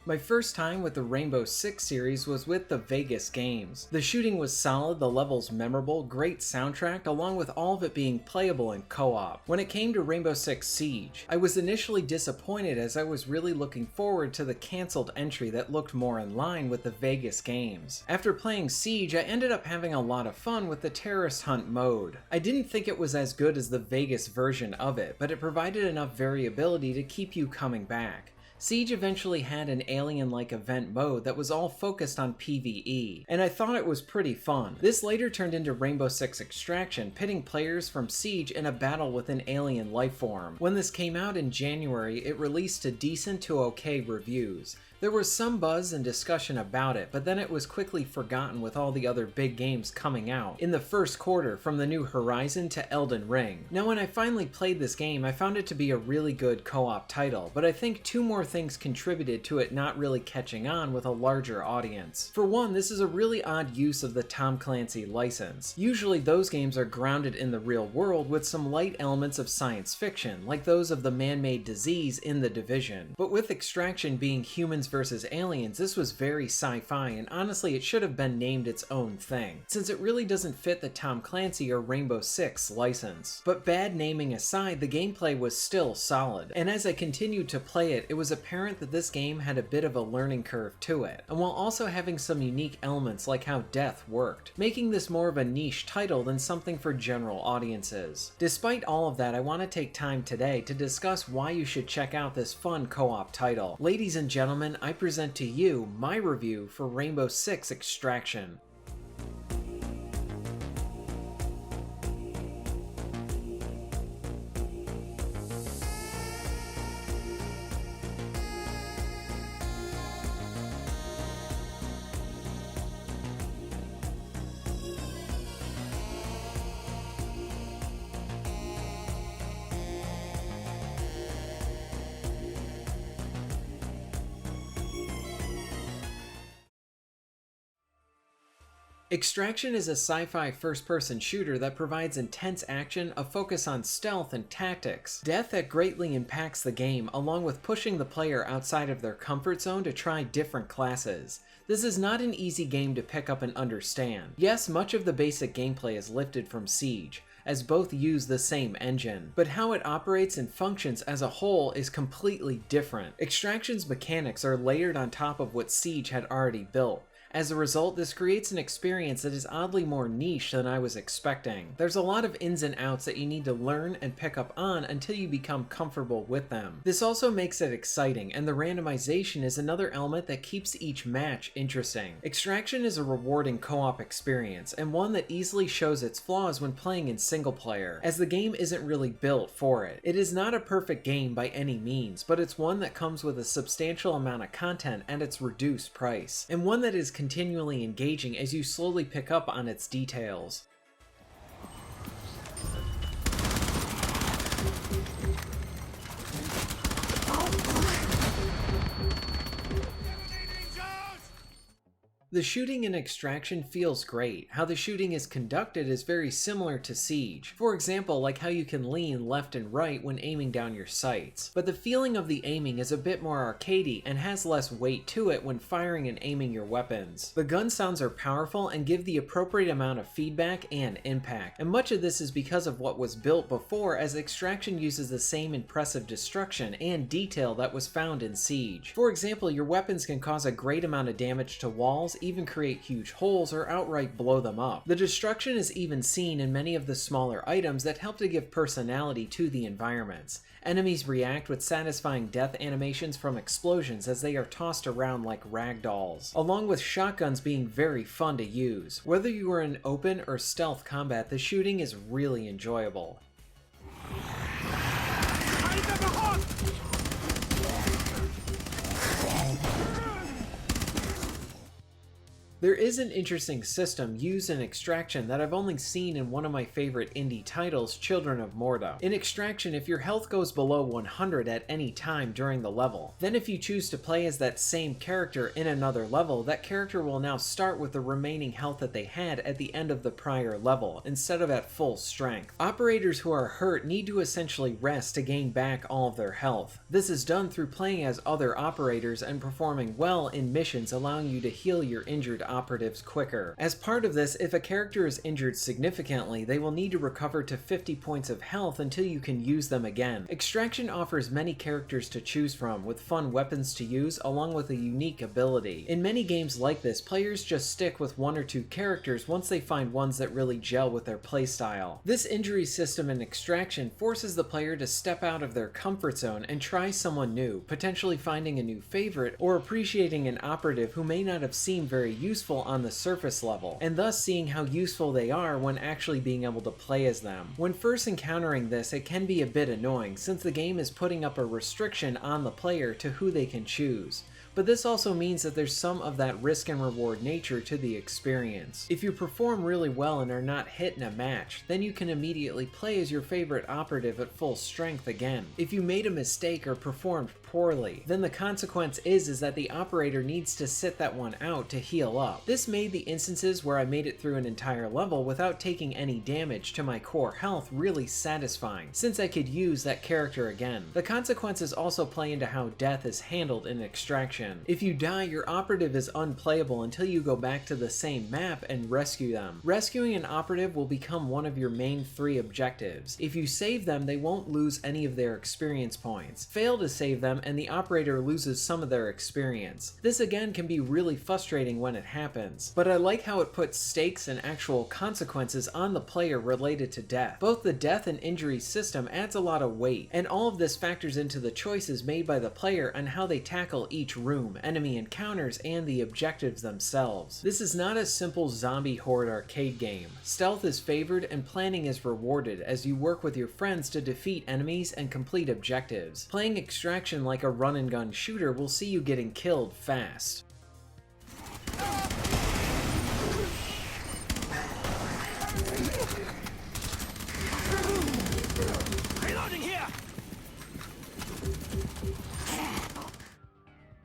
My first time with the Rainbow Six series was with the Vegas games. The shooting was solid, the levels memorable, great soundtrack, along with all of it being playable in co-op. When it came to Rainbow Six Siege, I was initially disappointed as I was really looking forward to the cancelled entry that looked more in line with the Vegas games. After playing Siege, I ended up having a lot of fun with the terrorist hunt mode. I didn't think it was as good as the Vegas version of it, but it provided enough variability to keep you coming back. Siege eventually had an alien-like event mode that was all focused on PvE, and I thought it was pretty fun. This later turned into Rainbow Six Extraction, pitting players from Siege in a battle with an alien lifeform. When this came out in January, it released to decent to okay reviews. There was some buzz and discussion about it, but then it was quickly forgotten with all the other big games coming out in the first quarter, from the new Horizon to Elden Ring. Now when I finally played this game, I found it to be a really good co-op title, but I think two more things contributed to it not really catching on with a larger audience. For one, this is a really odd use of the Tom Clancy license. Usually those games are grounded in the real world with some light elements of science fiction, like those of the man-made disease in The Division. But with Extraction being humans versus aliens, this was very sci-fi, and honestly it should have been named its own thing, since it really doesn't fit the Tom Clancy or Rainbow Six license. But bad naming aside, the gameplay was still solid, and as I continued to play it, it was apparent that this game had a bit of a learning curve to it, and while also having some unique elements like how death worked, making this more of a niche title than something for general audiences. Despite all of that, I want to take time today to discuss why you should check out this fun co-op title. Ladies and gentlemen, I present to you my review for Rainbow Six Extraction. Extraction is a sci-fi first-person shooter that provides intense action, a focus on stealth and tactics, death that greatly impacts the game, along with pushing the player outside of their comfort zone to try different classes. This is not an easy game to pick up and understand. Yes, much of the basic gameplay is lifted from Siege, as both use the same engine, but how it operates and functions as a whole is completely different. Extraction's mechanics are layered on top of what Siege had already built. As a result, this creates an experience that is oddly more niche than I was expecting. There's a lot of ins and outs that you need to learn and pick up on until you become comfortable with them. This also makes it exciting, and the randomization is another element that keeps each match interesting. Extraction is a rewarding co-op experience, and one that easily shows its flaws when playing in single player, as the game isn't really built for it. It is not a perfect game by any means, but it's one that comes with a substantial amount of content at its reduced price, and one that is continually engaging as you slowly pick up on its details. The shooting in Extraction feels great. How the shooting is conducted is very similar to Siege. For example, like how you can lean left and right when aiming down your sights. But the feeling of the aiming is a bit more arcadey and has less weight to it when firing and aiming your weapons. The gun sounds are powerful and give the appropriate amount of feedback and impact, and much of this is because of what was built before, as Extraction uses the same impressive destruction and detail that was found in Siege. For example, your weapons can cause a great amount of damage to walls, even create huge holes or outright blow them up. The destruction is even seen in many of the smaller items that help to give personality to the environments. Enemies react with satisfying death animations from explosions as they are tossed around like rag dolls, along with shotguns being very fun to use. Whether you are in open or stealth combat, the shooting is really enjoyable. There is an interesting system used in Extraction that I've only seen in one of my favorite indie titles, Children of Morta. In Extraction, if your health goes below 100 at any time during the level, then if you choose to play as that same character in another level, that character will now start with the remaining health that they had at the end of the prior level, instead of at full strength. Operators who are hurt need to essentially rest to gain back all of their health. This is done through playing as other operators and performing well in missions, allowing you to heal your injured operatives quicker. As part of this, if a character is injured significantly, they will need to recover to 50 points of health until you can use them again. Extraction offers many characters to choose from, with fun weapons to use, along with a unique ability. In many games like this, players just stick with one or two characters once they find ones that really gel with their playstyle. This injury system in Extraction forces the player to step out of their comfort zone and try someone new, potentially finding a new favorite or appreciating an operative who may not have seemed very useful on the surface level, and thus seeing how useful they are when actually being able to play as them. When first encountering this, it can be a bit annoying, since the game is putting up a restriction on the player to who they can choose. But this also means that there's some of that risk and reward nature to the experience. If you perform really well and are not hit in a match, then you can immediately play as your favorite operative at full strength again. If you made a mistake or performed poorly, then the consequence is that the operator needs to sit that one out to heal up. This made the instances where I made it through an entire level without taking any damage to my core health really satisfying, since I could use that character again. The consequences also play into how death is handled in Extraction. If you die, your operative is unplayable until you go back to the same map and rescue them. Rescuing an operative will become one of your main 3 objectives. If you save them, they won't lose any of their experience points. Fail to save them and the operator loses some of their experience. This again can be really frustrating when it happens, but I like how it puts stakes and actual consequences on the player related to death. Both the death and injury system adds a lot of weight, and all of this factors into the choices made by the player and how they tackle each room, enemy encounters, and the objectives themselves. This is not a simple zombie horde arcade game. Stealth is favored and planning is rewarded as you work with your friends to defeat enemies and complete objectives. Playing Extraction like a run and gun shooter will see you getting killed fast. Reloading here!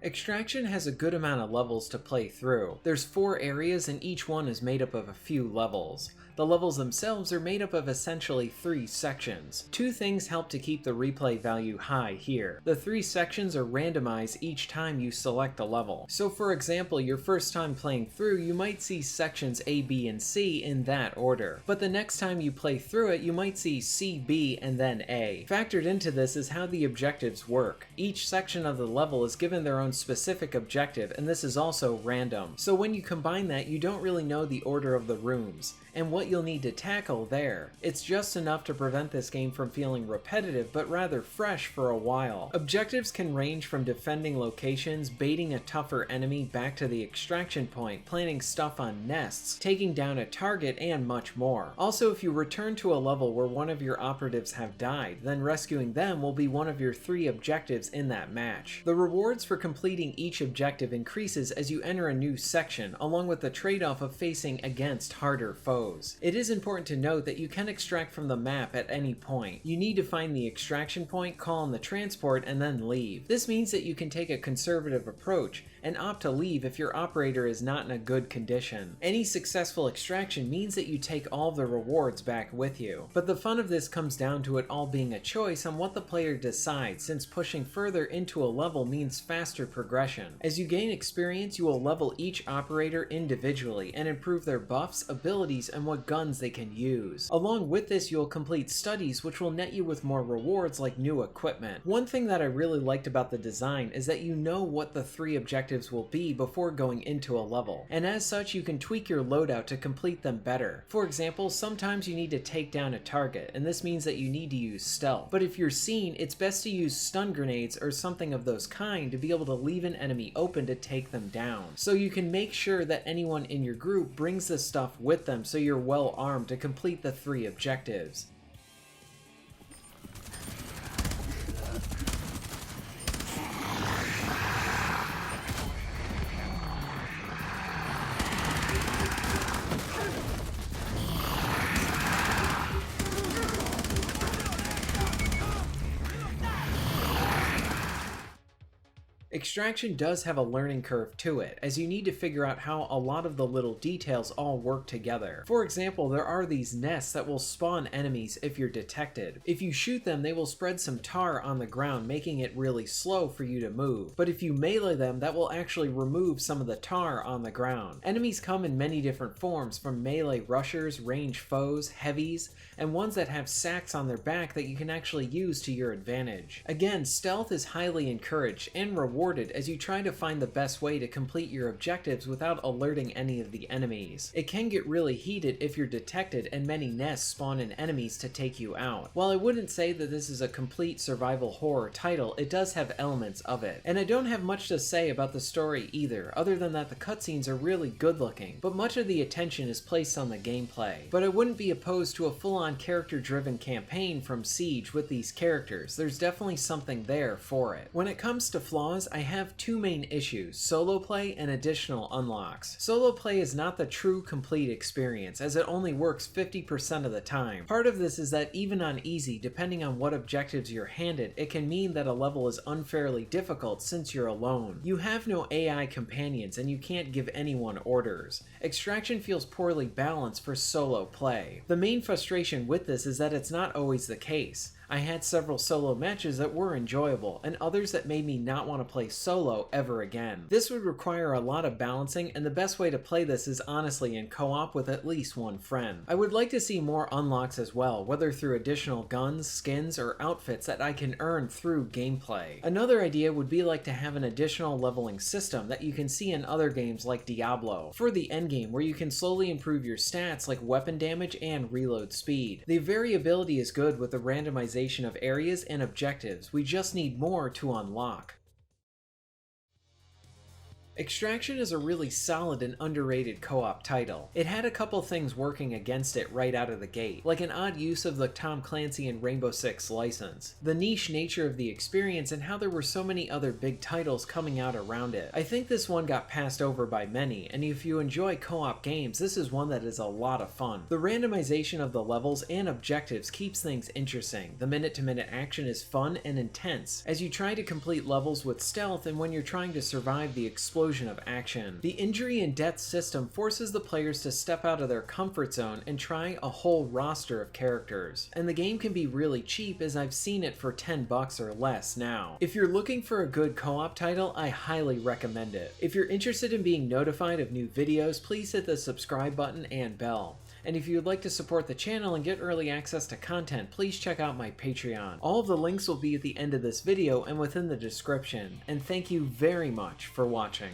Extraction has a good amount of levels to play through. There's 4 areas and each one is made up of a few levels. The levels themselves are made up of essentially 3 sections. 2 things help to keep the replay value high here. The 3 sections are randomized each time you select a level. So for example, your first time playing through, you might see sections A, B, and C in that order. But the next time you play through it, you might see C, B, and then A. Factored into this is how the objectives work. Each section of the level is given their own specific objective, and this is also random. So when you combine that, you don't really know the order of the rooms and what you'll need to tackle there. It's just enough to prevent this game from feeling repetitive, but rather fresh for a while. Objectives can range from defending locations, baiting a tougher enemy back to the extraction point, planting stuff on nests, taking down a target, and much more. Also, if you return to a level where one of your operatives have died, then rescuing them will be one of your 3 objectives in that match. The rewards for completing each objective increases as you enter a new section, along with the trade-off of facing against harder foes. It is important to note that you can extract from the map at any point. You need to find the extraction point, call in the transport, and then leave. This means that you can take a conservative approach and opt to leave if your operator is not in a good condition. Any successful extraction means that you take all the rewards back with you. But the fun of this comes down to it all being a choice on what the player decides, since pushing further into a level means faster progression. As you gain experience, you will level each operator individually and improve their buffs, abilities, and what guns they can use. Along with this, you'll complete studies which will net you with more rewards like new equipment. One thing that I really liked about the design is that you know what the 3 objectives will be before going into a level, and as such you can tweak your loadout to complete them better. For example, sometimes you need to take down a target, and this means that you need to use stealth. But if you're seen, it's best to use stun grenades or something of those kind to be able to leave an enemy open to take them down. So you can make sure that anyone in your group brings this stuff with them so you're well armed to complete the 3 objectives. Extraction does have a learning curve to it, as you need to figure out how a lot of the little details all work together. For example, there are these nests that will spawn enemies if you're detected. If you shoot them, they will spread some tar on the ground, making it really slow for you to move. But if you melee them, that will actually remove some of the tar on the ground. Enemies come in many different forms, from melee rushers, range foes, heavies, and ones that have sacks on their back that you can actually use to your advantage. Again, stealth is highly encouraged and rewarded as you try to find the best way to complete your objectives without alerting any of the enemies. It can get really heated if you're detected and many nests spawn in enemies to take you out. While I wouldn't say that this is a complete survival horror title, it does have elements of it. And I don't have much to say about the story either, other than that the cutscenes are really good looking, but much of the attention is placed on the gameplay. But I wouldn't be opposed to a full-on character-driven campaign from Siege with these characters. There's definitely something there for it. When it comes to flaws, I have two main issues: solo play and additional unlocks. Solo play is not the true complete experience, as it only works 50% of the time. Part of this is that even on easy, depending on what objectives you're handed, it can mean that a level is unfairly difficult since you're alone. You have no AI companions and you can't give anyone orders. Extraction feels poorly balanced for solo play. The main frustration with this is that it's not always the case. I had several solo matches that were enjoyable, and others that made me not want to play solo ever again. This would require a lot of balancing, and the best way to play this is honestly in co-op with at least one friend. I would like to see more unlocks as well, whether through additional guns, skins, or outfits that I can earn through gameplay. Another idea would be like to have an additional leveling system that you can see in other games like Diablo, for the endgame, where you can slowly improve your stats like weapon damage and reload speed. The variability is good with the randomization of areas and objectives. We just need more to unlock. Extraction is a really solid and underrated co-op title. It had a couple things working against it right out of the gate, like an odd use of the Tom Clancy and Rainbow Six license, the niche nature of the experience, and how there were so many other big titles coming out around it. I think this one got passed over by many, and if you enjoy co-op games, this is one that is a lot of fun. The randomization of the levels and objectives keeps things interesting. The minute-to-minute action is fun and intense, as you try to complete levels with stealth and when you're trying to survive the explosion of action. The injury and death system forces the players to step out of their comfort zone and try a whole roster of characters. And the game can be really cheap, as I've seen it for $10 or less now. If you're looking for a good co-op title, I highly recommend it. If you're interested in being notified of new videos, please hit the subscribe button and bell. And if you would like to support the channel and get early access to content, please check out my Patreon. All of the links will be at the end of this video and within the description. And thank you very much for watching.